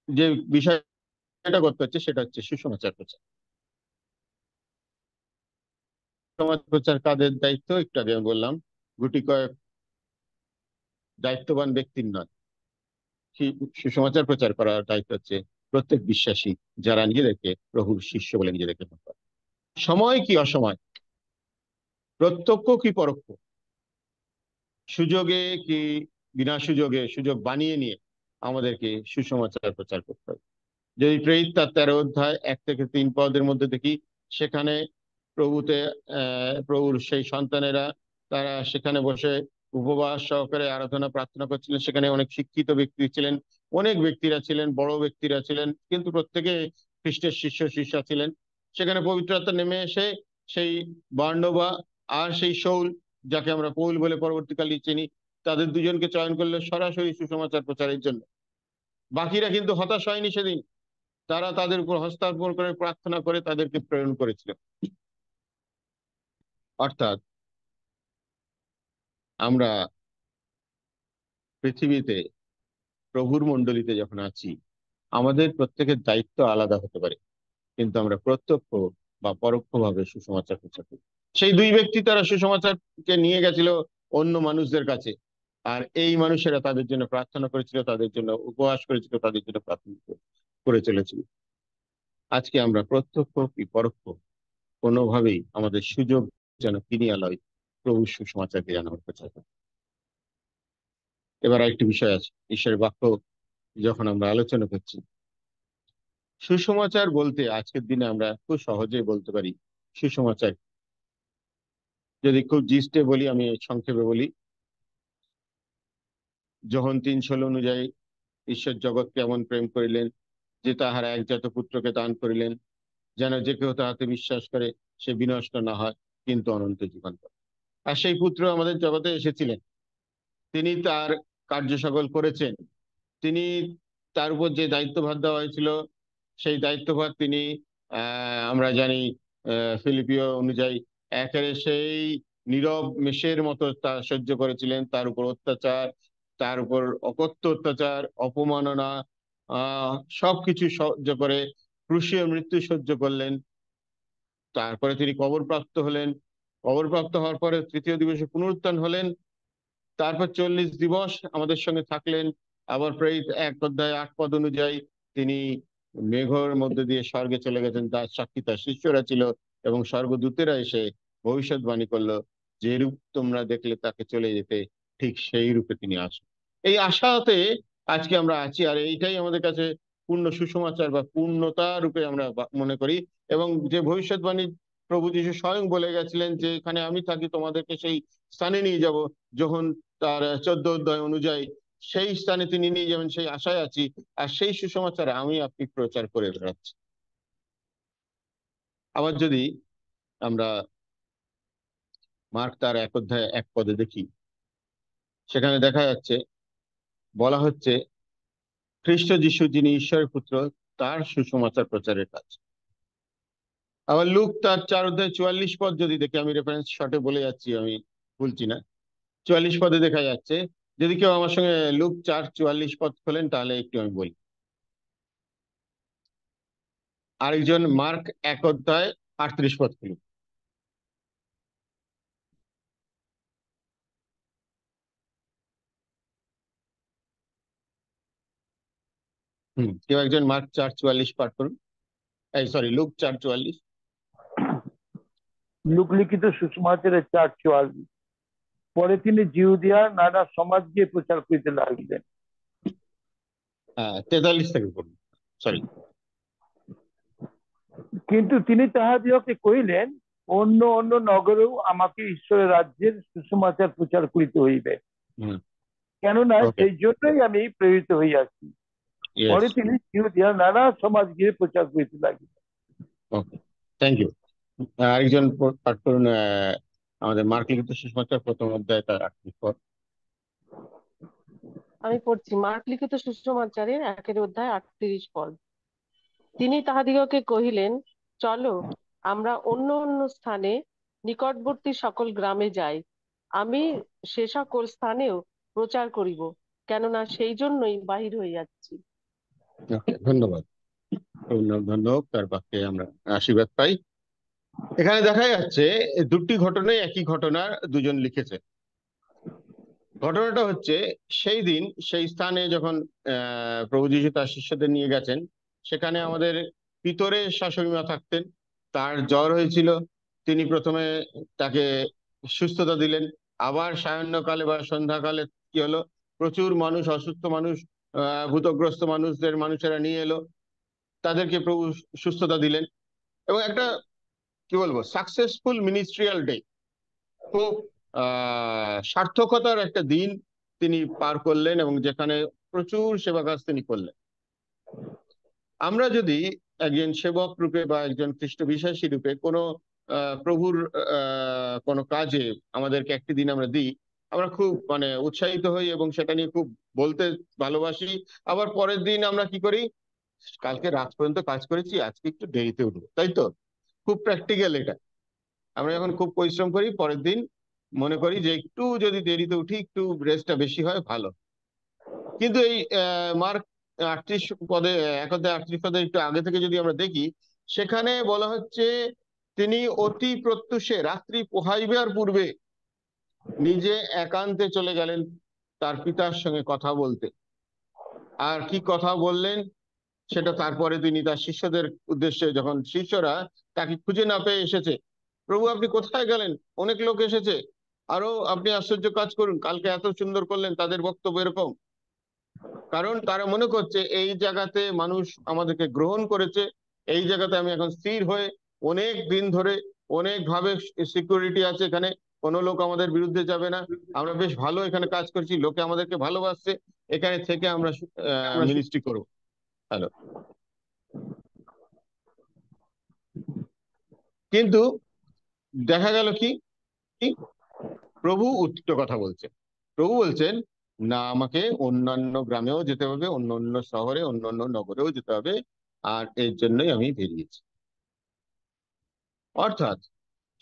A: যে বিষয়টা করতে হচ্ছে সেটা হচ্ছে সুসমাচার প্রচার। সমাজ প্রচার কাদের দায়িত্ব? একটু আগে আমি বললাম, গুটি কয়েক দায়িত্ববান ব্যক্তির নয়। সুসমাচার প্রচার করার দায়িত্ব হচ্ছে প্রত্যেক বিশ্বাসী, যারা নিজেদেরকে প্রভুর শিষ্য বলে নিজেদেরকে মনে করে। সময় কি অসময়, প্রত্যক্ষ কি পরোক্ষ, সুযোগে কি বিনা সুযোগে, সুযোগ বানিয়ে নিয়ে আমাদেরকে সুসমাচার প্রচার করতে হবে। যদি প্রেরিত তার 13 অধ্যায় 1 থেকে 3 পদের মধ্যে দেখি, সেখানে প্রভুতে প্রভুর সেই সন্তানেরা তারা সেখানে বসে উপবাস সহকারে আরাধনা প্রার্থনা করছিলেন। সেখানে অনেক শিক্ষিত ব্যক্তি ছিলেন, অনেক ব্যক্তিরা ছিলেন, বড় ব্যক্তিরা ছিলেন, কিন্তু প্রত্যেকে খ্রিস্টের শিষ্য শিষ্যা ছিলেন। সেখানে পবিত্র আত্মা নেমে এসে সেই বার্নবা আর সেই শৌল, যাকে আমরা পৌল বলে পরবর্তীকালে চিনি, তাদের দুজনকে চয়ন করলে সরাসরি সুসমাচার প্রচারের জন্য। বাকিরা কিন্তু হতাশ হয়নি সেদিন, তারা তাদের উপর হস্তার্পণ করে প্রার্থনা করে তাদেরকে প্রেরণ করেছিল। অর্থাৎ আমরা পৃথিবীতে প্রভুর মণ্ডলীতে যখন আছি, আমাদের প্রত্যেকের দায়িত্ব আলাদা হতে পারে, কিন্তু আমরা প্রত্যক্ষ বা পরোক্ষভাবে সুসমাচার প্রচার করি। সেই দুই ব্যক্তি তারা সুসমাচারকে নিয়ে গেছিল অন্য মানুষদের কাছে, আর এই মানুষেরা তাদের জন্য প্রার্থনা করেছিল, তাদের জন্য উপবাস করেছিল, তাদের জন্য প্রার্থনা করে চলেছিল। আজকে আমরা প্রত্যক্ষ কি পরোক্ষ কোনোভাবেই আমাদের সুযোগ যেন ফিরিয়ে লয় প্রভুর সুসমাচারকে যেন আমরা প্রচার করি। এবার আরেকটি বিষয় আছে, ঈশ্বরের বাক্য যখন আমরা আলোচনা করছি, সুসমাচার বলতে আজকের দিনে আমরা খুব সহজেই বলতে পারি সুসমাচার। যদি খুব জিস্টে বলি, আমি সংক্ষেপে বলি, যোহন 3:16 অনুযায়ী ঈশ্বর জগৎকে এমন প্রেম করিলেন যে তাহার একজাত পুত্রকে দান করিলেন, যেন যে কেউ তাহাতে বিশ্বাস করে সে বিনষ্ট না হয় কিন্তু অনন্ত জীবন পায়। আর সেই পুত্র আমাদের জগতে এসেছিলেন, তিনি তার কার্য সকল করেছেন, তিনি তার উপর যে দায়িত্বভার দেওয়া হয়েছিল সেই দায়িত্বভার তিনি আমরা জানি ফিলিপিও অনুযায়ী একেবারে সেই নীরব মেষের মতো তা সহ্য করেছিলেন। তার উপর অত্যাচার, তার উপর অকথ্য অত্যাচার, অপমাননা, সবকিছু সহ্য করে ক্রুশীয় মৃত্যু সহ্য করলেন। তারপরে তিনি কবরপ্রাপ্ত হলেন, কবরপ্রাপ্ত হওয়ার পরে তৃতীয় দিবসে পুনরুত্থান হলেন, তারপর 40 দিবস আমাদের সঙ্গে থাকলেন। আবার প্রেরিত 1 অধ্যায় 8 পদ অনুযায়ী তিনি মেঘর মধ্যে দিয়ে স্বর্গে চলে গেছেন, তার সাক্ষী তার শিষ্যরা ছিল, এবং স্বর্গদূতেরা এসে ভবিষ্যৎবাণী করলো যে রূপ তোমরা দেখলে তাকে চলে যেতে, ঠিক সেই রূপে তিনি আসেন। এই আশাতে আজকে আমরা আছি, আর এইটাই আমাদের কাছে পূর্ণ সুসমাচার বা পূর্ণতা রূপে আমরা মনে করি। এবং যে ভবিষ্যৎবাণী প্রভু যীশু স্বয়ং বলে গেছিলেন যে এখানে আমি থাকি, তোমাদেরকে সেই স্থানে নিয়ে যাব। যখন তার 14 অধ্যায় অনুযায়ী সেই স্থানে তিনি নিয়ে যাবেন, সেই আশায় আছি। আর সেই সুসমাচার আমি আপনি প্রচার করে বেড়াচ্ছি। আবার যদি আমরা মার্ক তার 1 অধ্যায় 1 পদে দেখি, সেখানে দেখা যাচ্ছে, বলা হচ্ছে খ্রিস্ট যিশু যিনি ঈশ্বরের পুত্র, তার সুসমাচার প্রচারের কাজ। আবার লুক তার 4 অধ্যায় 44 পদ যদি দেখি, আমি রেফারেন্স শর্টে বলে যাচ্ছি, আমি ভুলছি না, 44 পদে দেখা যাচ্ছে। যদি কেউ আমার সঙ্গে লুক 4:44 পদ খোলেন তাহলে একটু আমি বলি। আরেকজন মার্ক 1 অধ্যায় 38 পদ খুলুন। কেউ একজন মার্ক 4:44 পাঠ করুন। এই সরি, লুক 4:44।
C: লুক লিখিত সুসমাচারের 4:44। পরে তিনি জিহুদিয়ার নানা সমাজ গিয়ে প্রচার করিতে লাগিলেন।
A: হ্যাঁ, 43 থেকে পড়ুন, সরি।
C: কিন্তু তিনি তাহাদিগকে কহিলেন, অন্য অন্য নগরেও আমাকে ঈশ্বরের রাজ্যের সুসমাচার প্রচার করিতে হইবে, কেননা
A: ওকে,
C: সেই জন্যই আমি প্রেরিত হইয়াছি।
A: ইয়েস,
C: পরে তিনি জিহুদিয়ার নানা সমাজ গিয়ে প্রচার করিতে লাগিলেন।
A: ওকে, থ্যাংক ইউ। আরেকজন পাঠ করুন, আমাদের মার্ক লিখিত সুসমাচার 1ম অধ্যায় তার 38 পদ।
B: আমি পড়ছি, মার্ক লিখিত সুসমাচারের 1 অধ্যায় 38 পদ। তিনি তাহাদিগকে কহিলেন, চলো আমরা অন্য অন্য স্থানে নিকটবর্তী সকল গ্রামে যাই, আমি সে সকল স্থানেও প্রচার করিব, কেননা সেই জন্যই বাহির হইয়াছি।
A: ওকে, ধন্যবাদ। ধন্যবাদ, তার বাক্যে আমরা আশীর্বাদ পাই। এখানে দেখা যাচ্ছে দুটি ঘটনায় একই ঘটনা দুজন লিখেছে। ঘটনাটা হচ্ছে সেই দিন সেই স্থানে যখন প্রভু যীশু তার শিষ্যদের নিয়ে গেছেন, সেখানে আমাদের পিতরে শাশুড়ি মা থাকতেন। তার জ্বর হয়েছিল, তিনি প্রথমে তাকে সুস্থতা দিলেন। আবার সায়াহ্নকালে বা সন্ধ্যাকালে কি হলো, প্রচুর মানুষ, অসুস্থ মানুষ, ভূতগ্রস্ত মানুষেরা নিয়ে এলো, তাদেরকে প্রভু সুস্থতা দিলেন। এবং একটা কি বলবো, সাকসেসফুল মিনিস্ট্রিয়াল ডে, খুব সার্থকতার একটা দিন তিনি পার করলেন, এবং যেখানে প্রচুর সেবা কাজ তিনি করলেন। আমরা যদি একজন সেবক রূপে বা একজন খ্রিস্ট বিশ্বাসী রূপে কোনো প্রভুর কোনো কাজে আমাদেরকে একটি দিন আমরা দিই, আমরা খুব উৎসাহিত হই এবং সেটা নিয়ে খুব বলতে ভালোবাসি। আবার পরের দিন আমরা কি করি, কালকে রাত পর্যন্ত কাজ করেছি, আজকে একটু দেরিতে উঠবো, তাই তো? খুব প্র্যাকটিক্যাল এটা। আমরা যখন খুব পরিশ্রম করি, পরের দিন মনে করি যে একটু যদি দেরিতে উঠি, একটু রেস্টটা বেশি হয় ভালো। কিন্তু এই মার্ক 38 পদে, 1 অধ্যায় 38 পদে একটু আগে থেকে যদি আমরা দেখি, সেখানে বলা হচ্ছে তিনি অতি প্রত্যুষে রাত্রি পোহাইবার পূর্বে নিজে একান্তে চলে গেলেন তার পিতার সঙ্গে কথা বলতে। আর কি কথা বললেন সেটা তারপরে তিনি তার শিষ্যদের উদ্দেশ্যে, যখন শিষ্যরা তাকে খুঁজে না পেয়ে এসেছে, প্রভু আপনি কোথায় গেলেন, অনেক লোক এসেছে, আরো আপনি আশ্চর্য কাজ করুন, কালকে এত সুন্দর করলেন, তাদের বক্তব্য এরকম। কারণ তারা মনে করছে এই জায়গাতে মানুষ আমাদেরকে গ্রহণ করেছে, এই জায়গাতে আমি এখন স্থির হয়ে অনেক দিন ধরে অনেক ভাবে সিকিউরিটি আছে, এখানে কোনো লোক আমাদের বিরুদ্ধে যাবে না, আমরা বেশ ভালো এখানে কাজ করছি, লোকে আমাদেরকে ভালোবাসছে, এখানে থেকে আমরা মিনিস্ট্রি করবো। হ্যালো। কিন্তু দেখা গেল কি, প্রভু উল্টো কথা বলছেন। প্রভু বলছেন না, আমাকে অন্যান্য গ্রামেও যেতে হবে, অন্য অন্য শহরে, অন্য অন্য নগরেও যেতে হবে, আর এর জন্যই আমি বেরিয়েছি। অর্থাৎ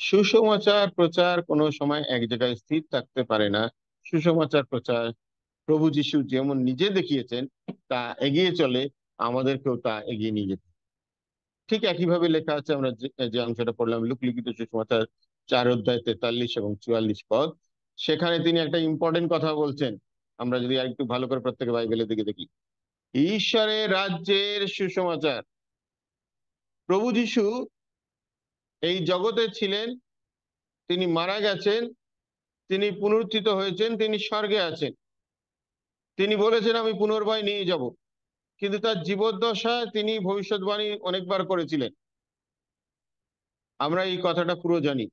A: সুসমাচার প্রচার কোনো সময় এক জায়গায় স্থির থাকতে পারে না। সুসমাচার প্রচার প্রভু যিশু যেমন নিজে দেখিয়েছেন তা এগিয়ে চলে, আমাদেরকেও তা এগিয়ে নিয়ে যেতে। ঠিক একইভাবে লেখা আছে, আমরা যে অংশটা পড়লাম, লুক লিখিত সুসমাচার 4 অধ্যায় 43 এবং 44 পদ। সেখানে তিনি একটা ইম্পর্টেন্ট কথা বলছেন। আমরা যদি আরেকটু ভালো করে প্রত্যেকে বাইবেলের দিকে দেখি, ঈশ্বরের রাজ্যের সুসমাচার। প্রভু যিশু এই জগতে ছিলেন, তিনি মারা গেছেন, তিনি পুনরুত্থিত হয়েছেন, তিনি স্বর্গে আছেন। তিনি বলেছেন আমি পুনর্বার নিয়ে যাব, কিন্তু তার জীবদ্দশায় তিনি ভবিষ্যৎবাণী অনেকবার করেছিলেন। আমরা এই কথাটা পুরো জানি।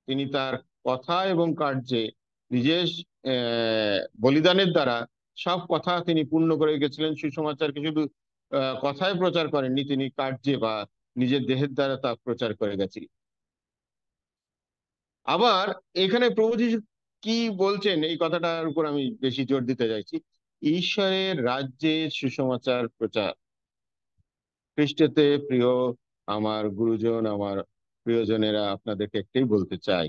A: তিনি তার কথা এবং কার্যে নিজের বলিদানের দ্বারা সব কথা তিনি পূর্ণ করে গেছিলেন। সুসমাচারকে শুধু কথায় প্রচার করেননি, তিনি কার্যে বা নিজের দেহের দ্বারা তা প্রচার করে গেছিলেন। আবার এখানে প্রভু যীশু কি বলছেন এই কথাটার উপর আমি বেশি জোর দিতে চাইছি। ঈশ্বরের রাজ্যের সুসমাচার প্রচার। খ্রিস্টতে প্রিয় আমার গুরুজন, আমার প্রিয়জনেরা, আপনাদেরকে একটাই বলতে চাই,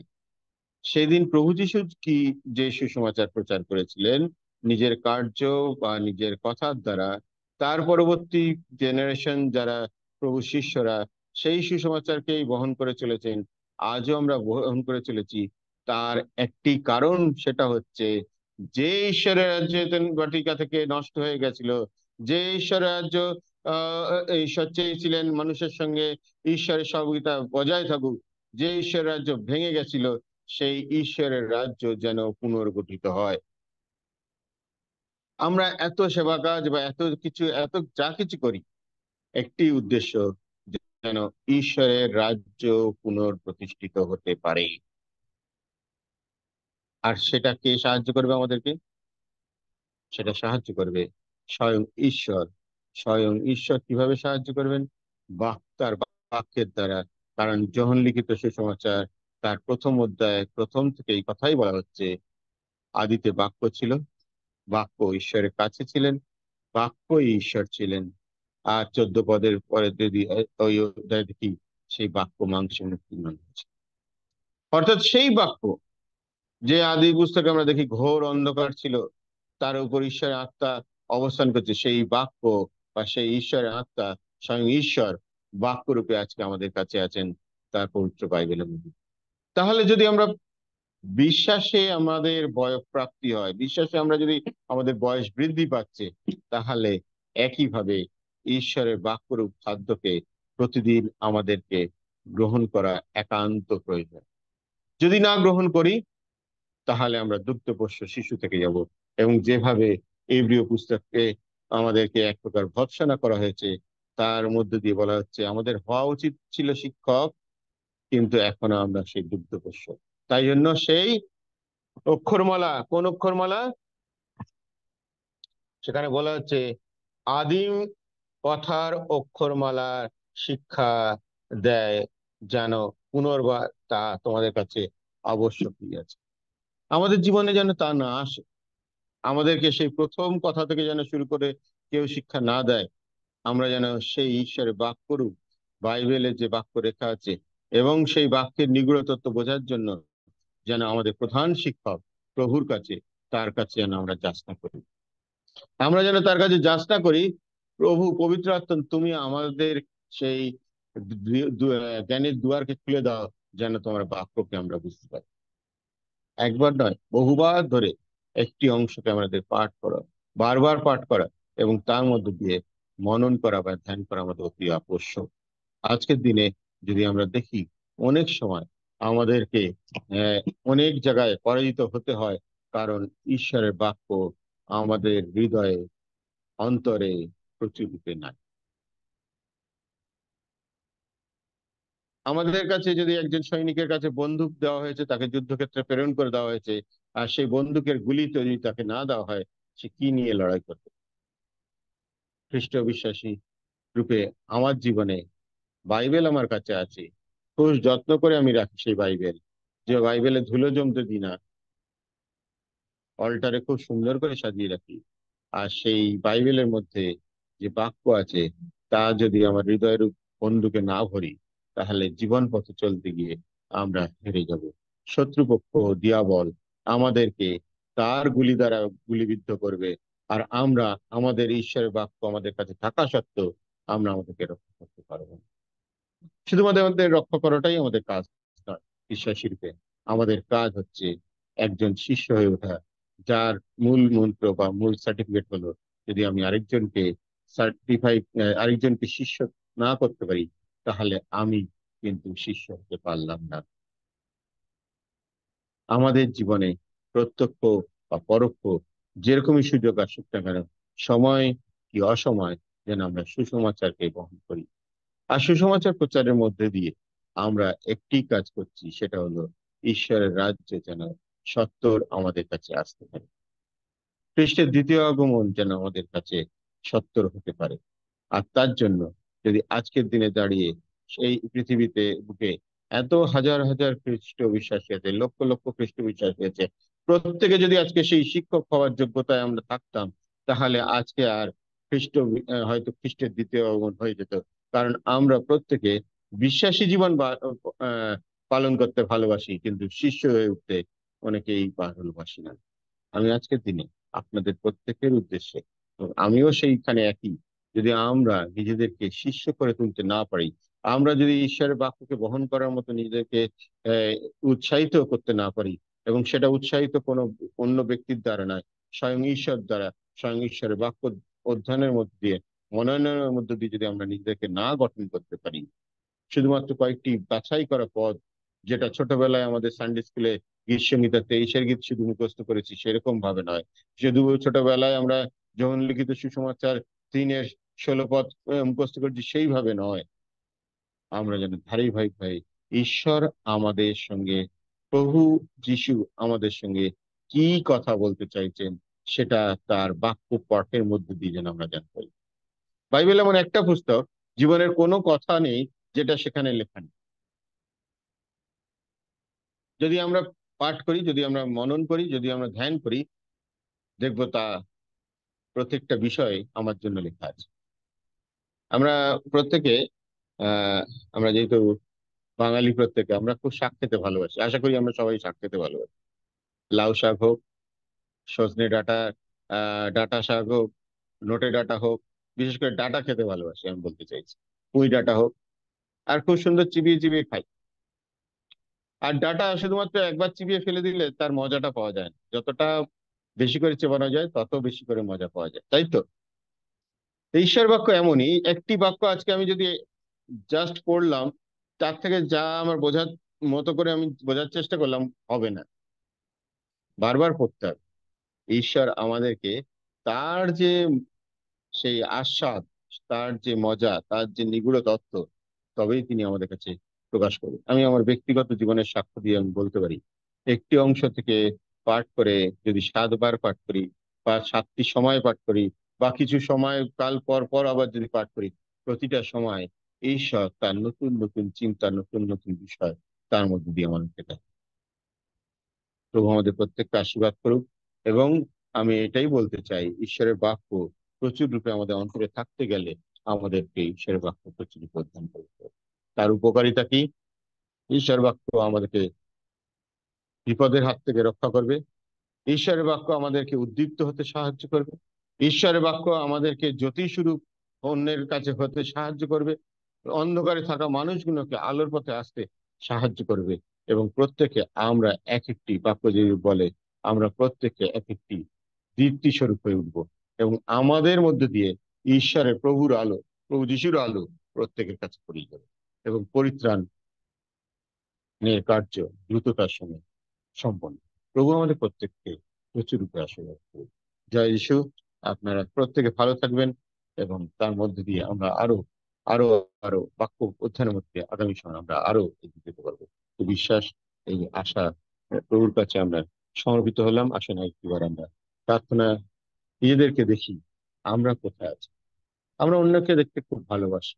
A: সেদিন প্রভু যীশু কি যে সুসমাচার প্রচার করেছিলেন নিজের কার্য বা নিজের কথার দ্বারা, তার পরবর্তী জেনারেশন যারা প্রভু শিষ্যরা সেই সুসমাচারকেই বহন করে চলেছেন, আজও আমরা বহন করে চলেছি। তার একটি কারণ, সেটা হচ্ছে যে ঈশ্বরের রাজ্য বাটিকা থেকে নষ্ট হয়ে গেছিল, যে ঈশ্বরের রাজ্য ঈশ্বর চেয়েছিলেন মানুষের সঙ্গে ঈশ্বরের সহযোগিতা বজায় থাকুক, যে ঈশ্বরের রাজ্য ভেঙে গেছিল, সেই ঈশ্বরের রাজ্য যেন পুনর্গঠিত হয়। আমরা এত সেবা কাজ বা এত কিছু, এত যা কিছু করি, একটি উদ্দেশ্য, যেন ঈশ্বরের রাজ্য পুনর্প্রতিষ্ঠিত হতে পারে। আর সেটা কে সাহায্য করবে আমাদেরকে? সেটা সাহায্য করবে স্বয়ং ঈশ্বর। স্বয়ং ঈশ্বর কিভাবে সাহায্য করবেন? তার বাক্যের দ্বারা। কারণ যোহন লিখিত সুসমাচার তার প্রথম অধ্যায় প্রথম থেকে এই কথাই বলা হচ্ছে, আদিতে বাক্য ছিল, বাক্য ঈশ্বরের কাছে ছিলেন, বাক্যই ঈশ্বর ছিলেন। আর 14 পদের পরে যদি ওই অধ্যায় দেখি, সেই বাক্য মাংসে মূর্তিমান হয়েছে। অর্থাৎ সেই বাক্য, যে আদি পুস্তকে আমরা দেখি ঘোর অন্ধকার ছিল, তার উপর ঈশ্বরের আত্মা অবস্থান করছে, সেই বাক্য বা সেই ঈশ্বরের আত্মা স্বয়ং ঈশ্বর বাক্য রূপে আজকে আমাদের কাছে আছেন তার পবিত্র বাইবেলের মধ্যে। তাহলে যদি আমরা বিশ্বাসে আমাদের বয়স প্রাপ্তি হয়, বিশ্বাসে আমরা যদি আমাদের বয়স বৃদ্ধি পাচ্ছে, তাহলে একইভাবে ঈশ্বরের বাক্যরূপ খাদ্যকে প্রতিদিন আমাদেরকে গ্রহণ করা একান্ত প্রয়োজন। যদি না গ্রহণ করি, তাহলে আমরা দুগ্ধপোষ্য শিশু থেকে যাব। এবং যেভাবে এব্রিয় পুস্তককে আমাদেরকে এক প্রকার ভৎসনা করা হয়েছে, তার মধ্যে দিয়ে বলা হচ্ছে আমাদের হওয়া উচিত ছিল শিক্ষক, কিন্তু এখনো আমরা সেই দুগ্ধপোষ্য। তাই জন্য সেই অক্ষরমালা, কোন অক্ষরমালা? সেখানে বলা হচ্ছে আদিম কথার অক্ষরমালা শিক্ষা দেয়, যেন পুনর্বার তা তোমাদের কাছে আবশ্যকই আছে। আমাদের জীবনে যেন তা না আসে, আমাদেরকে সেই প্রথম কথা থেকে যেন শুরু করে কেউ শিক্ষা না দেয়। আমরা যেন সেই ঈশ্বরের বাক্যরূপ বাইবেলে যে বাক্য রেখা আছে এবং সেই বাক্যের নিগূঢ় তত্ত্ব বোঝার জন্য যেন আমাদের প্রধান শিক্ষক প্রভুর কাছে, তার কাছে যেন আমরা যাচনা করি। আমরা যেন তার কাছে যাচনা করি, প্রভু পবিত্র আত্মা, তুমি আমাদের সেই জ্ঞানের দুয়ারকে খুলে দাও, যেন তোমার বাক্যকে আমরা বুঝতে পারি। একবার নয়, বহুবার ধরে একটি অংশকে আমাদের পাঠ করা, বারবার পাঠ করা এবং তার মধ্যে দিয়ে মনন করা বা ধ্যান করা আমাদের অতি আবশ্যক। আজকের দিনে যদি আমরা দেখি, অনেক সময় আমাদেরকে আহ, অনেক জায়গায় পরাজিত হতে হয়, কারণ ঈশ্বরের বাক্য আমাদের হৃদয়ে, অন্তরে প্রচুর রূপে নাই। আমাদের কাছে যদি একজন সৈনিকের কাছে বন্দুক দেওয়া হয়েছে, তাকে যুদ্ধক্ষেত্রে প্রেরণ করে দেওয়া হয়েছে, আর সেই বন্দুকের গুলি যদি তাকে না দেওয়া হয়, সে কি নিয়ে লড়াই করবে? খ্রিস্ট বিশ্বাসী রূপে আমার জীবনে বাইবেল আমার কাছে আছে, খুব যত্ন করে আমি রাখি সেই বাইবেল, যে বাইবেলে ধুলো জমতে দিই না, অল্টারে খুব সুন্দর করে সাজিয়ে রাখি। আর সেই বাইবেলের মধ্যে যে বাক্য আছে, তা যদি আমার হৃদয়ের বন্দুকে না ভরি, তাহলে জীবন পথে চলতে গিয়ে আমরা হেরে যাব। শত্রুপক্ষ দিয়াবল আমাদেরকে তার গুলি দ্বারা গুলিবিদ্ধ করবে, আর আমরা আমাদের ঈশ্বরের বাক্য আমাদের কাছে থাকা সত্ত্বেও আমরা আমাদেরকে রক্ষা করতে পারবো না। শুধুমাত্র আমাদের রক্ষা করাটাই আমাদের কাজ নয়। বিশ্বাসী রূপে আমাদের কাজ হচ্ছে একজন শিষ্য হয়ে ওঠা, যার মূল মন্ত্র বা মূল সার্টিফিকেট হলো, যদি আমি আরেকজনকে শিষ্য না করতে পারি, তাহলে আমি কিন্তু শিষ্য হতে পারলাম না। আমাদের জীবনে প্রত্যক্ষ বা পরোক্ষ যেরকমই সুযোগ আসুক না কেন, সময় কি অসময়, যেন আমরা সুসমাচারকে বহন করি। আর সুসমাচার প্রচারের মধ্যে দিয়ে আমরা একটি কাজ করছি, সেটা হলো ঈশ্বরের রাজ্যে যেন সত্তর আমাদের কাছে আসতে পারে, খ্রিস্টের দ্বিতীয় আগমন যেন আমাদের কাছে সত্তর হতে পারে। আর তার জন্য যদি আজকের দিনে দাঁড়িয়ে সেই পৃথিবীতে বুকে এত হাজার হাজার খ্রিস্ট বিশ্বাসী আছে, লক্ষ লক্ষ খ্রিস্ট বিশ্বাসী আছে, প্রত্যেকে যদি আজকে সেই শিক্ষক হওয়ার যোগ্যতায় আমরা থাকতাম, তাহলে আজকে আর হয়তো খ্রিস্টের দ্বিতীয় আগমন হয়ে যেত। কারণ আমরা প্রত্যেকে বিশ্বাসী জীবন পালন করতে ভালোবাসি, কিন্তু শিষ্য হয়ে উঠতে অনেকেই ভালোবাসি না। আমি আজকের দিনে আপনাদের প্রত্যেকের উদ্দেশ্যে, এবং আমিও সেইখানে একই, যদি আমরা নিজেদেরকে শিষ্য করে তুলতে না পারি, আমরা যদি ঈশ্বরের বাক্যকে বহন করার মতো নিজেদেরকে আহ উৎসাহিত করতে না পারি, এবং সেটা উৎসাহিত কোনো অন্য ব্যক্তির দ্বারা নয়, স্বয়ং ঈশ্বর দ্বারা, স্বয়ং ঈশ্বরের বাক্য অধ্যয়নের মধ্যে দিয়ে, মনোনয়নের মধ্যে দিয়ে যদি আমরা নিজেদেরকে না গঠন করতে পারি, শুধুমাত্র কয়েকটি বাছাই করা পদ, যেটা ছোটবেলায় আমাদের সানডে স্কুলে গীত সংহিতা 23-এর গীত শুধু মুখস্থ করেছি, সেরকম ভাবে নয়। শুধু ছোটবেলায় আমরা যখন লিখিত সুসমাচার 3-এর 16 পদ মুখস্থ করেছি, সেইভাবে নয়। আমরা যেন ধারাবাহিকভাবে ঈশ্বর আমাদের সঙ্গে, প্রভু যিশু আমাদের সঙ্গে কি কথা বলতে চাইছেন, সেটা তার বাক্য পাঠের মধ্যে দিয়ে যেন আমরা জানতে পারি। বাইবেল এমন একটা পুস্তক, জীবনের কোনো কথা নেই যেটা সেখানে লেখা নেই। যদি আমরা পাঠ করি, যদি আমরা মনন করি, যদি আমরা ধ্যান করি, দেখবো তা প্রত্যেকটা বিষয় আমার জন্য লেখা আছে। আমরা প্রত্যেকে আহ আমরা যেহেতু বাঙালি, প্রত্যেকে আমরা খুব শাক খেতে ভালোবাসি, আশা করি আমরা সবাই শাক খেতে ভালোবাসি। লাউ শাক হোক, সজনে ডাঁটা, ডাঁটা শাক হোক, নোটে ডাঁটা হোক, বিশেষ করে ডাঁটা খেতে ভালোবাসি আমি বলতে চাইছি, পুঁই ডাঁটা হোক, আর খুব সুন্দর চিবিয়ে চিবিয়ে খাই। আর ডাঁটা শুধুমাত্র একবার চিবিয়ে ফেলে দিলে তার মজাটা পাওয়া যায় না, যতটা বেশি করে চেবানো যায় তত বেশি করে মজা পাওয়া যায়, তাই তো? ঈশ্বর বাক্য এমনই একটি বাক্য, আজকে আমি যদি জাস্ট পড়লাম, তার থেকে যা আমার বোঝার মতো করে আমি বোঝার চেষ্টা করলাম, হবে না, বারবার পড়তে হবে। ঈশ্বর আমাদেরকে তার যে সেই আস্বাদ, তার যে মজা, তার যে নিগূঢ় তত্ত্ব, তবেই তিনি আমাদের কাছে প্রকাশ করবেন। আমি আমার ব্যক্তিগত জীবনের সাক্ষ্য দিয়ে আমি বলতে পারি, একটি অংশ থেকে পাঠ করে যদি 7 বার পাঠ করি, বা 7টি সময় পাঠ করি, বা কিছু সময় কাল পর পর আবার যদি পাঠ করি, প্রতিটা সময় ঈশ্বর তার নতুন নতুন চিন্তা, নতুন নতুন বিষয় তার মধ্যে দিয়ে আমাদেরকে দেয়। প্রভু আমাদের প্রত্যেককে আশীর্বাদ করুক। এবং আমি এটাই বলতে চাই, ঈশ্বরের বাক্য প্রচুর রূপে আমাদের অন্তরে থাকতে গেলে আমাদেরকে ঈশ্বরের বাক্য প্রচুর রূপে অধ্যয়ন করতে হবে। তার উপকারিতা কি? ঈশ্বরের বাক্য আমাদেরকে বিপদের হাত থেকে রক্ষা করবে, ঈশ্বরের বাক্য আমাদেরকে উদ্দীপ্ত হতে সাহায্য করবে, ঈশ্বরের বাক্য আমাদেরকে জ্যোতিস্বরূপ অন্যের কাছে হতে সাহায্য করবে, অন্ধকারে থাকা মানুষগুলোকে আলোর পথে আসতে সাহায্য করবে। এবং প্রত্যেকে আমরা এক একটি, বাক্য যদি বলে, আমরা প্রত্যেকে এক একটি দীপ্তি স্বরূপ হয়ে উঠবো, এবং আমাদের মধ্যে দিয়ে ঈশ্বরের প্রভুর আলো, প্রভু যিশুর আলো প্রত্যেকের কাছে ছড়িয়ে যাবে, এবং পরিত্রাণের কার্য দ্রুততার সঙ্গে সম্পন্ন। প্রভু আমাদের প্রত্যেককে প্রচুর রূপে আশীর্বাদ করুন। জয় যিশু। আপনারা প্রত্যেকে ভালো থাকবেন, এবং তার মধ্যে দিয়ে আমরা আরো আরো আরো বাক্য অধ্যয়নের মধ্যে আগামী সময় আমরা আরো এগিয়ে যেতে পারবো। এই বিশ্বাস, এই আশা প্রভুর কাছে আমরা সমর্পিত হলাম। আসেন একবার আমরা প্রার্থনা, নিজেদেরকে দেখি আমরা কোথায় আছি। আমরা অন্যকে দেখতে খুব ভালোবাসি।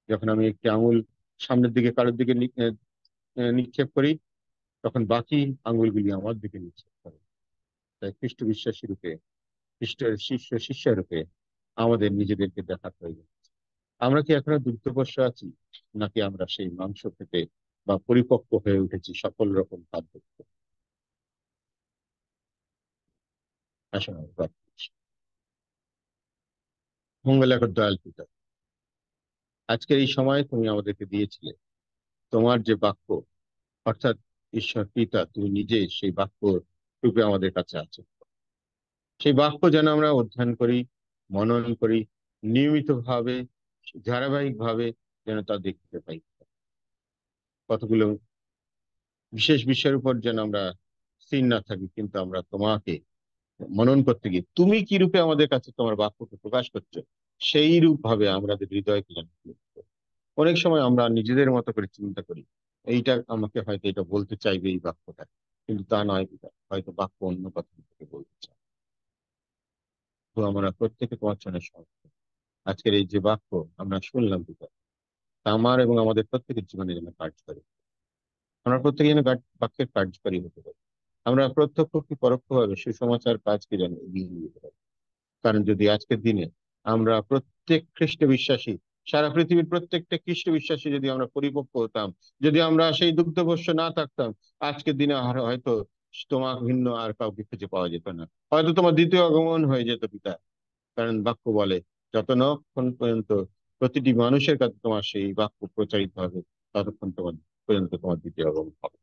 A: যখন আমি একটি আঙুল সামনের দিকে কারোর দিকে নিক্ষেপ করি, তখন বাকি আঙুলগুলি আমার দিকে নিক্ষেপ করে। তাই খ্রিস্ট বিশ্বাসী রূপে, খ্রিস্টের শিষ্য রূপে আমাদের নিজেদেরকে দেখা প্রয়োজন। আমরা কি এখনো দুগ্ধপোষ্য আছি, নাকি আমরা সেই মাংস খেতে বা পরিপক্ক হয়ে উঠেছি সকল রকম খাদ্য খেতে? আসলে আমরা প্রার্থনা করি। মঙ্গলাকর দয়াল পিতা, আজকের এই সময় তুমি আমাদেরকে দিয়েছিলে তোমার যে বাক্য, অর্থাৎ ঈশ্বর পিতা তুমি নিজে সেই বাক্য রূপে আমাদের কাছে আছে। সেই বাক্য যেন আমরা অধ্যয়ন করি, মনন করি, নিয়মিত ভাবে, ধারাবাহিক ভাবে যেন তা দেখতে পাই। কতগুলো বিশেষ বিষয়ের উপর যেন আমরা স্থির না থাকি, কিন্তু আমরা তোমাকে মনন করতে গিয়ে তুমি কি রূপে আমাদের কাছে তোমার বাক্যকে প্রকাশ করছো, সেই রূপ ভাবে আমাদের হৃদয়কে যেন খুলে দিতে। অনেক সময় আমরা নিজেদের মতো করে চিন্তা করি, এইটা আমাকে হয়তো এটা বলতে চাইবে এই বাক্যটা, কিন্তু তা নয় পিতা, হয়তো বাক্য অন্য কথা থেকে বলতে চায়। তো আমরা প্রত্যেকে তোমার জন্য সমর্থন। আজকের এই যে বাক্য আমরা শুনলাম পিতা, তা আমার এবং আমাদের প্রত্যেকের জীবনে যেন কার্যকরী, আমরা প্রত্যেকে যেন বাক্যের কার্যকরী হতে পারি। আমরা প্রত্যক্ষ কি পরোক্ষভাবে সুসমাচার কাজকে যেন এগিয়ে নিয়ে যেতে পারি। কারণ যদি আজকের দিনে আমরা প্রত্যেক খ্রিস্ট বিশ্বাসী, সারা পৃথিবীর প্রত্যেকটা খ্রিস্ট বিশ্বাসী যদি আমরা পরিপক্ক হতাম, যদি আমরা সেই দুগ্ধপোষ্য না থাকতাম, আজকের দিনে আর হয়তো তোমার ভিন্ন আর কাউকে খুঁজে পাওয়া যেত না, হয়তো তোমার দ্বিতীয় আগমন হয়ে যেত পিতা। কারণ বাক্য বলে যতক্ষণ পর্যন্ত প্রতিটি মানুষের কাছে তোমার সেই বাক্য প্রচারিত হবে, ততক্ষণ তোমার পর্যন্ত তোমার দ্বিতীয় আগমন হবে।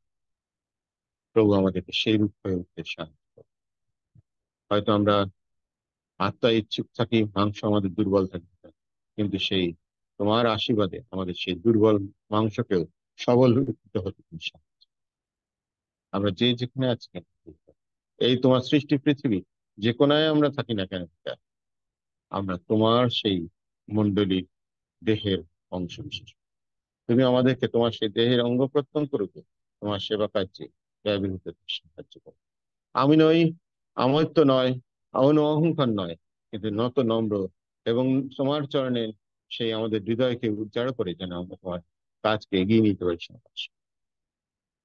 A: প্রভু আমাদেরকে সেই রূপ হয়ে উঠতে সাহায্য করো। হয়তো আমরা আত্মায় ইচ্ছুক থাকি, মাংস আমাদের দুর্বল থাকে, কিন্তু সেই তোমার আশীর্বাদে আমাদের সেই দুর্বল মাংসকেও সবল হতে হতে তুমি সাহায্য। আমরা যে যেখানে আছি কেন, এই তোমার সৃষ্টি পৃথিবী যে কোনায় আমরা থাকি না কেন, আমরা তোমার সেই মণ্ডলীর দেহের অংশ বিশেষ। তুমি আমাদেরকে তোমার সেই দেহের অঙ্গ প্রত্যঙ্গ রূপে তোমার সেবা কার্যে ব্যবহৃত করতে সাহায্য করো। আমি নই, আমার তো নয়, আমার অহংকার নয়, কিন্তু নত নম্র এবং তোমার চরণে সেই আমাদের হৃদয়কে উজ্জাড় করে যেন আমরা তোমার কাজকে এগিয়ে নিতে পারি। সমাজ,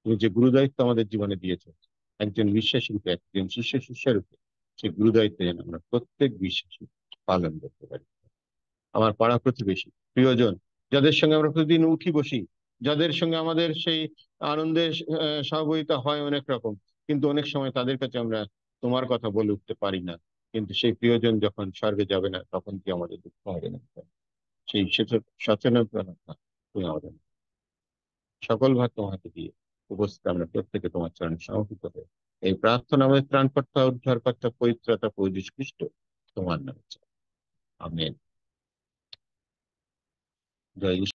A: তুমি যে গুরুদায়িত্ব আমাদের জীবনে দিয়েছো, একজন বিশ্বাসী রূপে, একজন শিষ্য রূপে, সেই গুরুদায়িত্ব যেন আমরা প্রত্যেক বিশ্বাসী পালন করতে পারি। আমার পাড়া প্রতিবেশী, প্রিয়জন, যাদের সঙ্গে আমরা প্রতিদিন উঠি বসি, যাদের সঙ্গে আমাদের সেই আনন্দের সহযোগিতা হয় অনেক রকম, কিন্তু অনেক সময় তাদের কাছে আমরা তোমার কথা বলে উঠতে পারি না। কিন্তু সেই প্রিয়জন যখন স্বর্গে যাবে না, তখন কি আমাদের দুঃখ হবে না? সেই সচেতনতা তুমি আমাদের সকল ভাগ তোমাকে দিয়ে উপস্থিত আমরা প্রত্যেকে তোমার চরণে সমর্পিত হয়ে এই প্রার্থনা আমাদের ত্রাণকর্তা, উদ্ধারকর্তা, পবিত্রতা, প্রভু যীশু খ্রিস্ট তোমার নামে চাই। আমেন। জয়